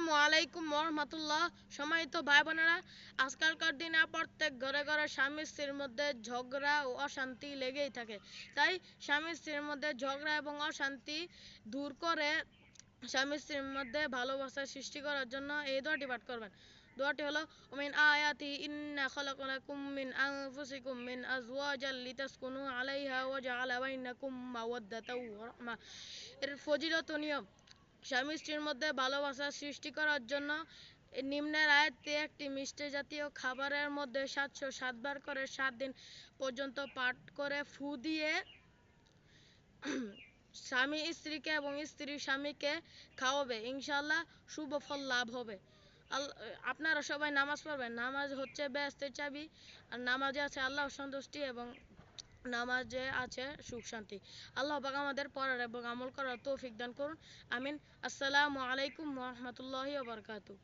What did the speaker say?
আসসালামু আলাইকুম ওরহমাতুল্লাহ। সম্মানিত ভাই বোনেরা, আজকালকার দিনে প্রত্যেক ঘরে ঘরে স্বামী স্ত্রীর মধ্যে ঝগড়া ও অশান্তি লেগেই থাকে। তাই স্বামী স্ত্রীর মধ্যে ঝগড়া এবং অশান্তি দূর করে স্বামী স্ত্রীর মধ্যে ভালোবাসা সৃষ্টি করার জন্য এই দোয়াটি পাঠ করবেন। দোয়াটি হলো মিন আয়াতি ইন্না খালাকনাকুম মিন আনফুসিকুম মিন আজওয়াজাল লিতাসকুনু আলাইহা ওয়া জাআলা বাইনাকুম মাওয়াদ্দাতাও ওয়া রাহমা। এর ফজিলত ও নিয়ম: স্বামী স্ত্রীর মধ্যে ভালোবাসা সৃষ্টি করার জন্য নিম্নের আয়াতটি একটি মিষ্টি জাতীয় খাবারের মধ্যে 707 বার করে 7 দিন পর্যন্ত পাঠ করে ফু দিয়ে স্বামী স্ত্রীকে এবং স্ত্রী স্বামীকে খাওয়াবে। ইনশাআল্লাহ শুভ ফল লাভ হবে। আপনারা সবাই নামাজ পড়বেন। নামাজ হচ্ছে বেহেশতের চাবি। আর নামাজে আছে আল্লাহর সন্তুষ্টি এবং নামাজে আছে সুখ শান্তি। আল্লাহ পাক আমাদের পড়ার এবং আমল করার তৌফিক দান করুন। আমিন। আসসালামু আলাইকুম ওয়া রাহমাতুল্লাহি ওয়া বারাকাতুহু।